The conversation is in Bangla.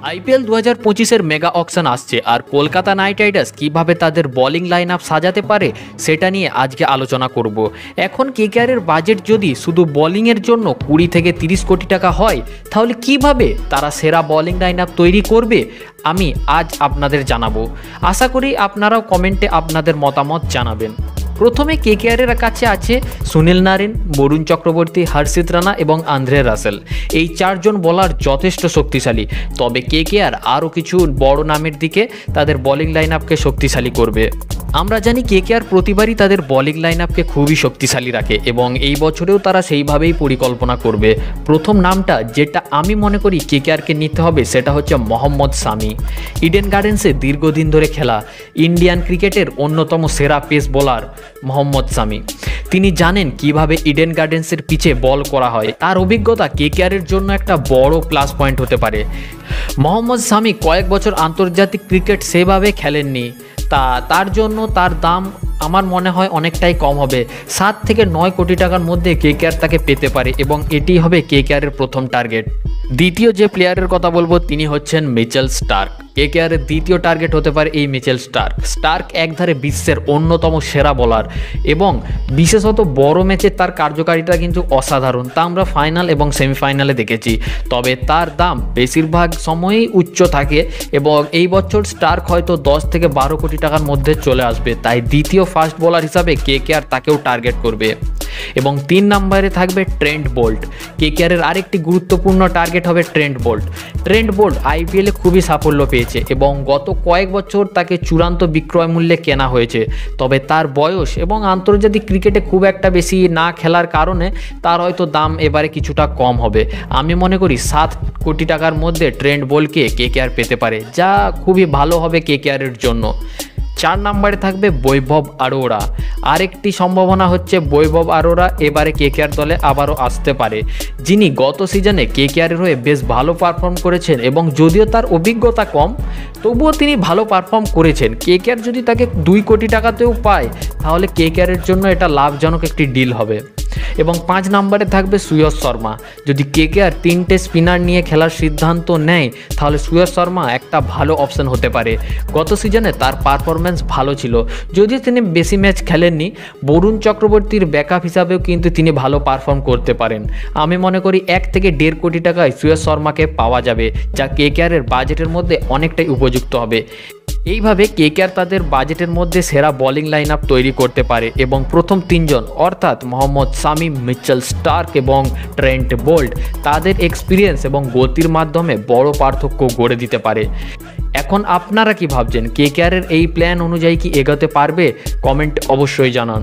আইপিএল 2025-এর মেগা অকশন আসছে, আর কলকাতা নাইট রাইডার্স কীভাবে তাদের বোলিং লাইন আপ সাজাতে পারে সেটা নিয়ে আজকে আলোচনা করব। এখন কেকেআরের বাজেট যদি শুধু বোলিংয়ের জন্য 20 থেকে 30 কোটি টাকা হয়, তাহলে কিভাবে তারা সেরা বোলিং লাইন আপ তৈরি করবে আমি আজ আপনাদের জানাবো। আশা করি আপনারাও কমেন্টে আপনাদের মতামত জানাবেন। প্রথমে কেকেআরের কাছে আছে সুনীল নারিন, বরুণ চক্রবর্তী, হর্ষিত রানা এবং আন্দ্রে রাসেল। এই চারজন বোলার যথেষ্ট শক্তিশালী, তবে কেকেআর আরও কিছু বড় নামের দিকে তাদের বোলিং লাইন আপকে শক্তিশালী করবে। আমরা জানি কেকেআর প্রতিবারই তাদের বোলিং লাইন আপকে খুবই শক্তিশালী রাখে এবং এই বছরেও তারা সেইভাবেই পরিকল্পনা করবে। প্রথম নামটা যেটা আমি মনে করি কেকেআরকে নিতে হবে সেটা হচ্ছে মোহাম্মদ শামি। ইডেন গার্ডেন্সে দীর্ঘদিন ধরে খেলা ইন্ডিয়ান ক্রিকেটের অন্যতম সেরা পেস বোলার মোহাম্মদ শামি। তিনি জানেন কিভাবে ইডেন গার্ডেন্সের পিচে বল করা হয়। তার অভিজ্ঞতা কেকেআরের জন্য একটা বড় প্লাস পয়েন্ট হতে পারে। মোহাম্মদ শামি কয়েক বছর আন্তর্জাতিক ক্রিকেট সেভাবে খেলেননি, তার জন্য তার দাম আমার মনে হয় অনেকটাই কম হবে। 7 থেকে 9 কোটি টাকার মধ্যে কেকেআর তাকে পেতে পারে এবং এটি হবে কেকেআরের প্রথম টার্গেট। দ্বিতীয় যে প্লেয়ারের কথা বলবো তিনি হচ্ছেন মিচেল স্টার্ক। কেকেআরের দ্বিতীয় টার্গেট হতে পারে এই মিচেল স্টার্ক একধারে বিশ্বের অন্যতম সেরা বোলার এবং বিশেষত বড় ম্যাচে তার কার্যকারিতা কিন্তু অসাধারণ। তা আমরা ফাইনাল এবং সেমিফাইনালে দেখেছি। তবে তার দাম বেশিরভাগ সময়ই উচ্চ থাকে এবং এই বছর স্টার্ক হয়তো 10 থেকে 12 কোটি টাকার মধ্যে চলে আসবে। তাই দ্বিতীয় ফাস্ট বোলার হিসাবে কেকেআর তাকেও টার্গেট করবে। এবং 3 নম্বরে থাকবে ট্রেন্ট বোল্ট। কেকেআরের আরেকটি গুরুত্বপূর্ণ টার্গেট হবে ট্রেন্ট বোল্ট আইপিএলে খুবই সাফল্য পেয়েছে এবং গত কয়েক বছর তাকে চূড়ান্ত বিক্রয় মূল্যে কেনা হয়েছে। তবে তার বয়স এবং আন্তর্জাতিক ক্রিকেটে খুব একটা বেশি না খেলার কারণে তার হয়তো দাম এবারে কিছুটা কম হবে। আমি মনে করি 7 কোটি টাকার মধ্যে ট্রেন্ট বোল্টকে কেকেআর পেতে পারে, যা খুবই ভালো হবে কেকেআরের জন্য। 4 নম্বরে থাকবে বৈভব আরোরা। আরেকটি সম্ভাবনা হচ্ছে বৈভব আরোরা এবারে কেকেআর দলে আবারও আসতে পারে, যিনি গত সিজনে কেকেআরের হয়ে বেশ ভালো পারফর্ম করেছেন এবং যদিও তার অভিজ্ঞতা কম তবুও তিনি ভালো পারফর্ম করেছেন। কেকেআর যদি তাকে 2 কোটি টাকাতেও পায় তাহলে কেকেআরের জন্য এটা লাভজনক একটি ডিল হবে। এবং 5 নম্বরে থাকবে সুয়স শর্মা। যদি কেকেআর 3টে স্পিনার নিয়ে খেলার সিদ্ধান্ত নেয় তাহলে সুয়স শর্মা একটা ভালো অপশন হতে পারে। গত সিজনে তার পারফরম্যান্স ভালো ছিল, যদিও তিনি বেশি ম্যাচ খেলেননি। বরুণ চক্রবর্তীর ব্যাকআপ হিসাবেও কিন্তু তিনি ভালো পারফর্ম করতে পারেন। আমি মনে করি 1 থেকে 1.5 কোটি টাকায় সুয়স শর্মাকে পাওয়া যাবে, যা কেকেআরের বাজেটের মধ্যে অনেকটাই উপযুক্ত হবে। এইভাবে কেকেআর তাদের বাজেটের মধ্যে সেরা বোলিং লাইন আপ তৈরি করতে পারে এবং প্রথম 3 জন অর্থাৎ মোহাম্মদ শামি, মিচেল স্টার্ক এবং ট্রেন্ট বোল্ট তাদের এক্সপিরিয়েন্স এবং গতির মাধ্যমে বড় পার্থক্য গড়ে দিতে পারে। এখন আপনারা কি ভাবছেন, কেকেআরের এই প্ল্যান অনুযায়ী কি এগোতে পারবে? কমেন্ট অবশ্যই জানান।